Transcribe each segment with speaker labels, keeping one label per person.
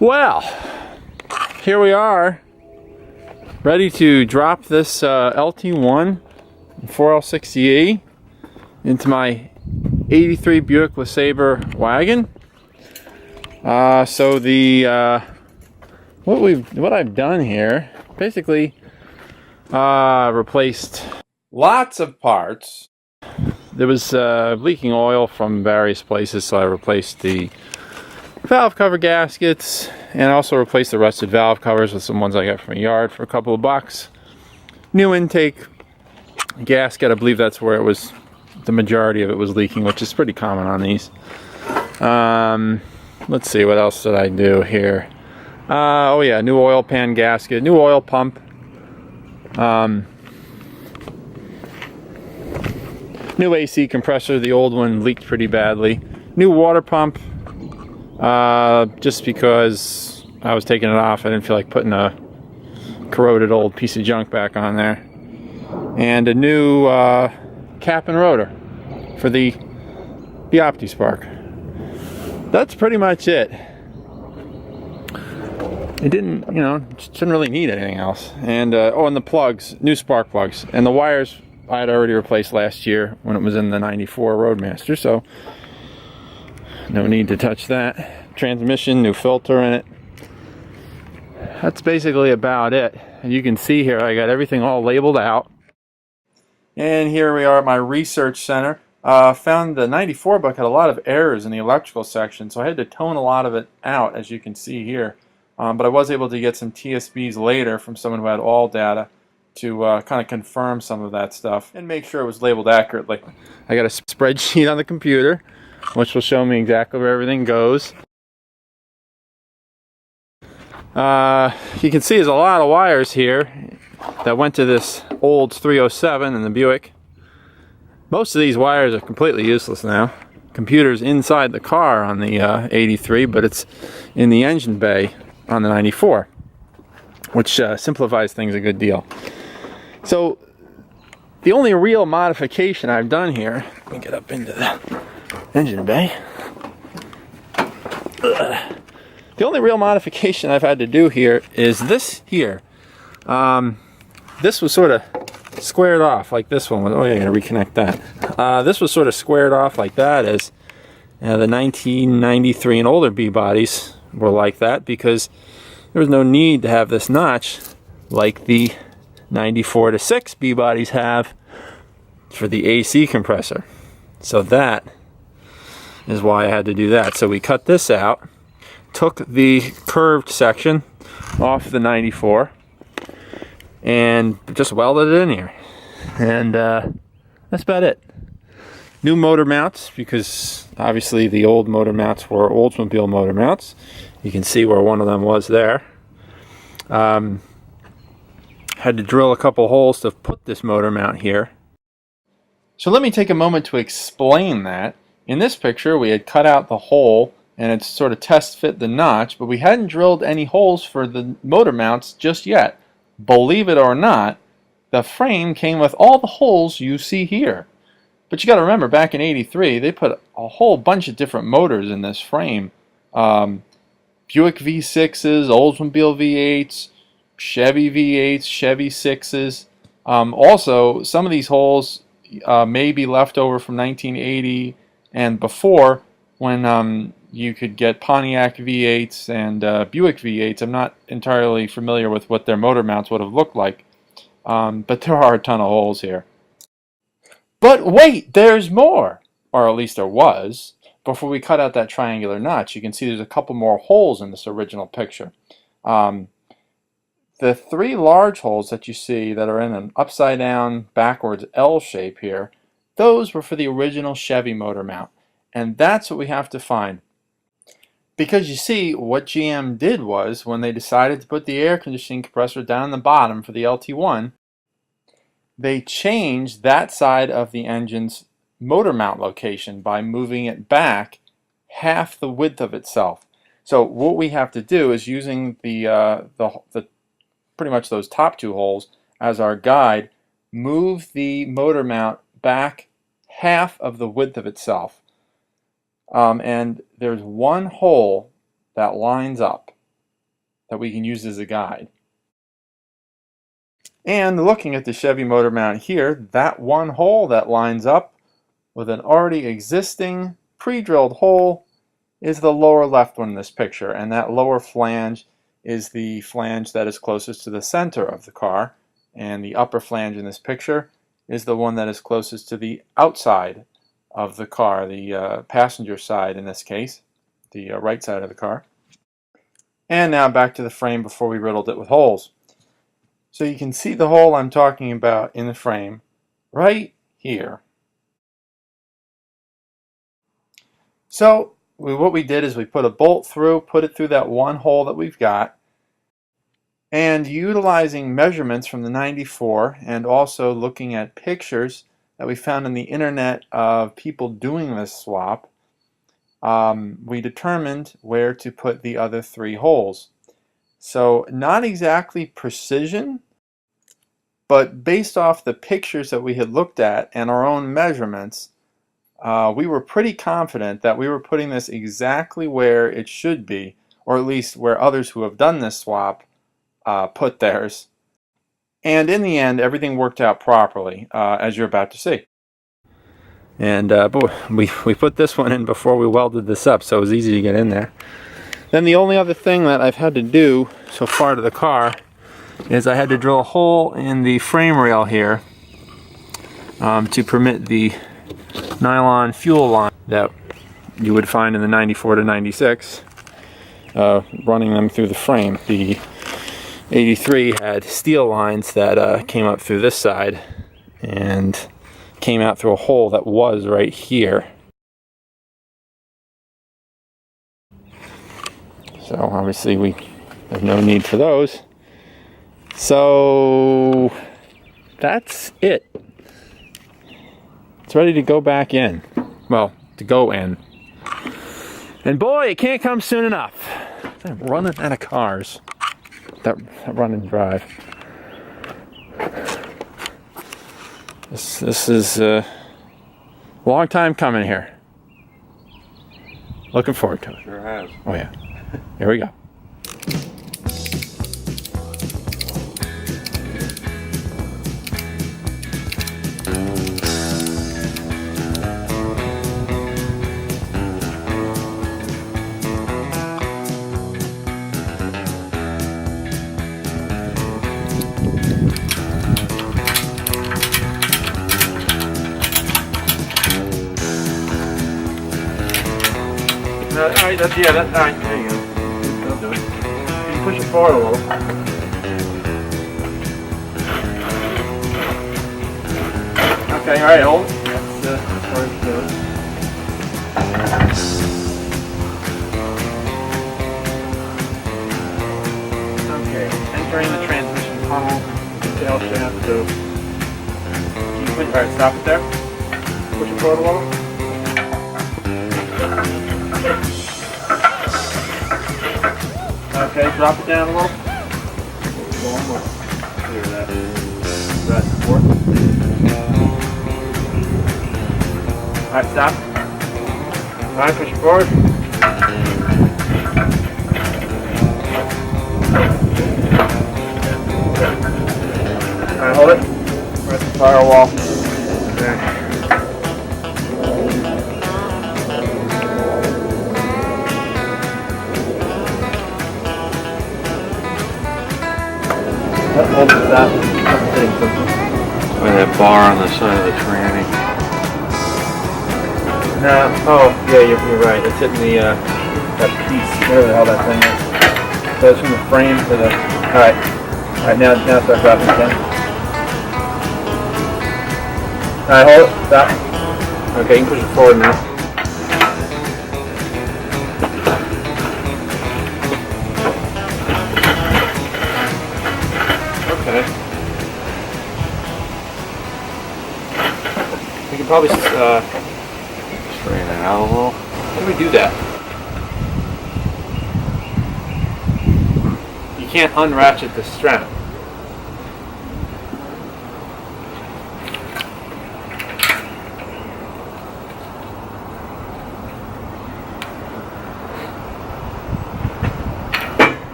Speaker 1: Well, here we are, ready to drop this LT1 4L60E into my 83 Buick LeSabre wagon. So what I've done here, basically replaced lots of parts. There was leaking oil from various places, so I replaced the valve cover gaskets and also replaced the rusted valve covers with some ones I got from a yard for a couple of bucks. New intake gasket, I believe that's where it was, the majority of it was leaking, which is pretty common on these. Let's see, what else did I do here? Oh yeah, new oil pan gasket, new oil pump, new AC compressor. The old one leaked pretty badly. New water pump, just because I was taking it off, I didn't feel like putting a corroded old piece of junk back on there. And a new cap and rotor for the OptiSpark. That's pretty much it. It didn't, didn't really need anything else. And and the plugs, new spark plugs, and the wires I had already replaced last year when it was in the 94 Roadmaster, so no need to touch that. Transmission, new filter in it. That's basically about it. And you can see here I got everything all labeled out. And here we are at my research center. Found the 94 book had a lot of errors in the electrical section, so I had to tone a lot of it out, as you can see here. But I was able to get some TSBs later from someone who had all data to kind of confirm some of that stuff and make sure it was labeled accurately. I got a spreadsheet on the computer which will show me exactly where everything goes. You can see there's a lot of wires here that went to this old 307 in the Buick. Most of these wires are completely useless now. Computer's inside the car on the 83, but it's in the engine bay on the 94, which simplifies things a good deal. So the only real modification I've done here, let me get up into the engine bay. The only real modification I've had to do here is this here. This was sort of squared off like this one was. Oh yeah, I gotta reconnect that. This was sort of squared off like that, as the 1993 and older B bodies were like that, because there was no need to have this notch like the 94 to 6 B bodies have for the AC compressor. So that is why I had to do that. So we cut this out, took the curved section off the 94, and just welded it in here. And that's about it. New motor mounts, because obviously the old motor mounts were Oldsmobile motor mounts. You can see where one of them was there. Had to drill a couple holes to put this motor mount here. So let me take a moment to explain that. In this picture we had cut out the hole and it sort of test fit the notch, but we hadn't drilled any holes for the motor mounts just yet. Believe it or not, the frame came with all the holes you see here. But you got to remember, back in '83, they put a whole bunch of different motors in this frame. Buick V6s, Oldsmobile V8s, Chevy V8s, Chevy 6s. Also, some of these holes may be left over from 1980 and before, when you could get Pontiac V8s and Buick V8s. I'm not entirely familiar with what their motor mounts would have looked like, but there are a ton of holes here. But wait, there's more! Or at least there was. Before we cut out that triangular notch, you can see there's a couple more holes in this original picture. The three large holes that you see that are in an upside down backwards L shape here, those were for the original Chevy motor mount. And that's what we have to find. Because you see, what GM did was, when they decided to put the air conditioning compressor down the bottom for the LT1, they changed that side of the engine's motor mount location by moving it back half the width of itself. So what we have to do is, using the pretty much those top two holes as our guide, move the motor mount back half of the width of itself. And there's one hole that lines up. that we can use as a guide. And looking at the Chevy motor mount here, that one hole that lines up with an already existing pre-drilled hole is the lower left one in this picture, and that lower flange is the flange that is closest to the center of the car, and the upper flange in this picture is the one that is closest to the outside of the car, the passenger side in this case, the right side of the car. And now back to the frame before we riddled it with holes. So you can see the hole I'm talking about in the frame right here. So what we did is we put a bolt through, put it through that one hole that we've got, and utilizing measurements from the 94 and also looking at pictures that we found on the internet of people doing this swap, we determined where to put the other 3 holes. So not exactly precision, but based off the pictures that we had looked at and our own measurements, we were pretty confident that we were putting this exactly where it should be, or at least where others who have done this swap put theirs. And in the end, everything worked out properly, as you're about to see. And we put this one in before we welded this up, so it was easy to get in there. Then the only other thing that I've had to do so far to the car is I had to drill a hole in the frame rail here to permit the nylon fuel line that you would find in the 94 to 96 running them through the frame. The 83 had steel lines that came up through this side and came out through a hole that was right here. So obviously we have no need for those. So that's it. It's ready to go back in. Well, to go in. And boy, it can't come soon enough. I'm running out of cars that run and drive. This is a long time coming here. Looking forward to it.
Speaker 2: Sure has.
Speaker 1: Oh yeah. Here we go. Alright, alright, there you go. That'll do it. You can push it forward a little. Okay, alright, hold. That's where it goes. Okay, entering the transmission tunnel, tail shaft, so you can push, alright, stop it there. Push it forward a little. Okay, drop it down a little. One more. Clear that. Right, support. Alright, stop. Alright, push it forward. Alright, hold it. We're at the firewall. There. Hold it, stop.
Speaker 2: By that bar on the side of the tranny.
Speaker 1: No, oh, yeah, you're right. It's hitting the, that piece, whatever the hell that thing is. So it's from the frame to the, alright. Alright, now start dropping again. Alright, hold it, stop. Okay, you can push it forward now. Okay. We can probably
Speaker 2: Straighten it out a little.
Speaker 1: how do we do that? You can't unratchet the strap.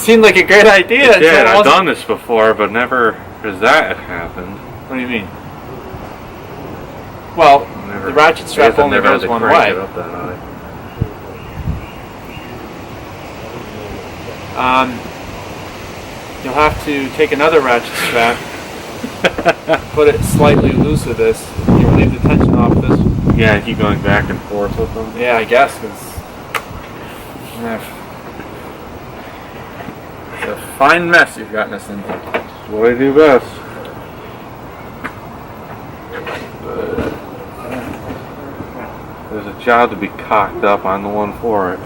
Speaker 1: seemed like a great idea.
Speaker 2: Yeah, I've done this before, but never has that happened.
Speaker 1: What do you mean? Well, the ratchet strap only goes one way.
Speaker 2: It up that high.
Speaker 1: You'll have to take another ratchet strap, put it slightly loose with this. You relieve the tension off this.
Speaker 2: Yeah, keep going back and forth with them.
Speaker 1: Yeah, I guess it's a fine mess you've gotten us into.
Speaker 2: That's what I do best. There's a job to be cocked up. I'm the one for it.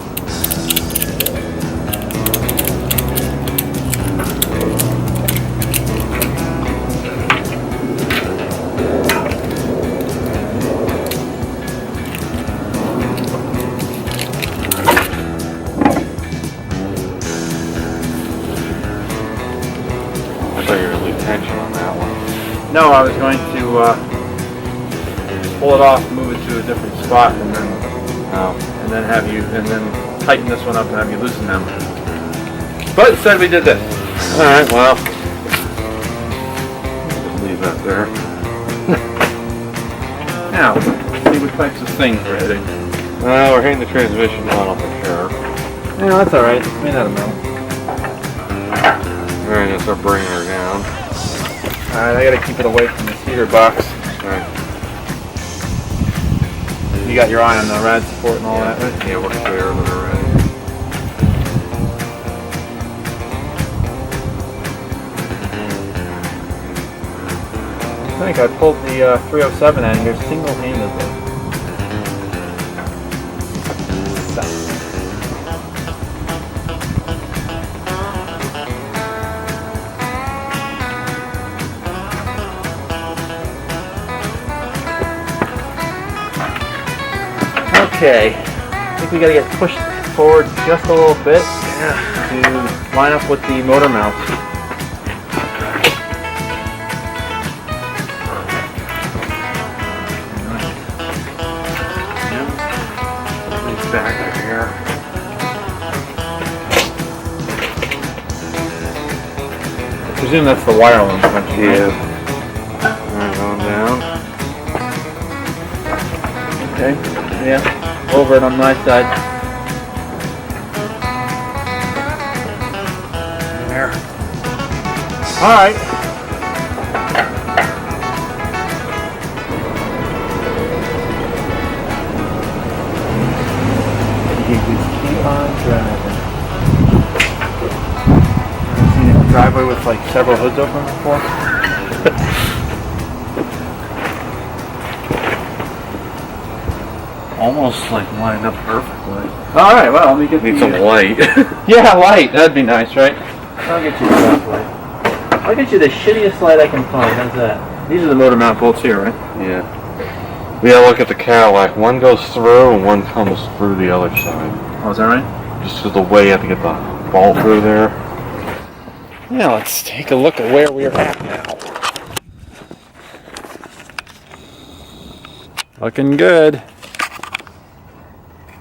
Speaker 2: I thought you were going to leave tension on that one.
Speaker 1: No, I was going to pull it off, move it to a different spot, and then tighten this one up and have you loosen them. But instead we did this.
Speaker 2: All right, well, just leave that there.
Speaker 1: Now, let's see what types of things we're hitting.
Speaker 2: We're hitting the transmission model for sure.
Speaker 1: Yeah, that's all right. It's made out of metal.
Speaker 2: All right, let's start bringing her down.
Speaker 1: All right, I got to keep it away from the heater box.
Speaker 2: All right.
Speaker 1: You got your eye on the rad support and all that, right?
Speaker 2: Yeah, we're clear when we're ready.
Speaker 1: I think I pulled the 307 end here single-handedly. Okay, I think we gotta get pushed forward just a little bit to line up with the motor mounts.
Speaker 2: Back here.
Speaker 1: I presume that's the wire loom connection.
Speaker 2: Yeah. Alright, going down.
Speaker 1: Okay, yeah, over it on my side. There. Alright. You just keep on driving. I've seen a driveway with like several hoods open before.
Speaker 2: Almost like lined up perfectly.
Speaker 1: Alright, well, let me get
Speaker 2: Need some light.
Speaker 1: Yeah, light. That'd be nice, right? I'll get you the best light. I'll get you the shittiest light I can find. How's that? These are the motor mount bolts here, right?
Speaker 2: Yeah. We gotta look at the Cadillac. One goes through and one comes through the other side.
Speaker 1: Oh, is that right?
Speaker 2: Just because the way you have to get the bolt through there.
Speaker 1: Yeah, let's take a look at where we're at now. Looking good.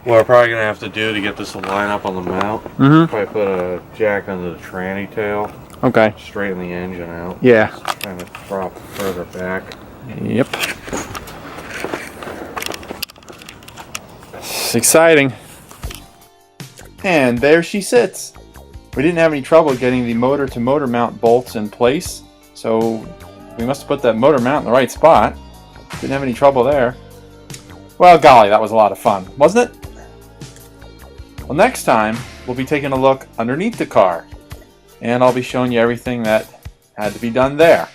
Speaker 2: What we're probably gonna have to do to get this to line up on the mount, probably put a jack under the tranny tail,
Speaker 1: Okay.
Speaker 2: straighten the engine out,
Speaker 1: Yeah.
Speaker 2: kind of drop further back.
Speaker 1: Yep. It's exciting. And there she sits. We didn't have any trouble getting the motor to motor mount bolts in place, so we must have put that motor mount in the right spot. Didn't have any trouble there. Well, golly, that was a lot of fun, wasn't it? Well, next time, we'll be taking a look underneath the car, and I'll be showing you everything that had to be done there.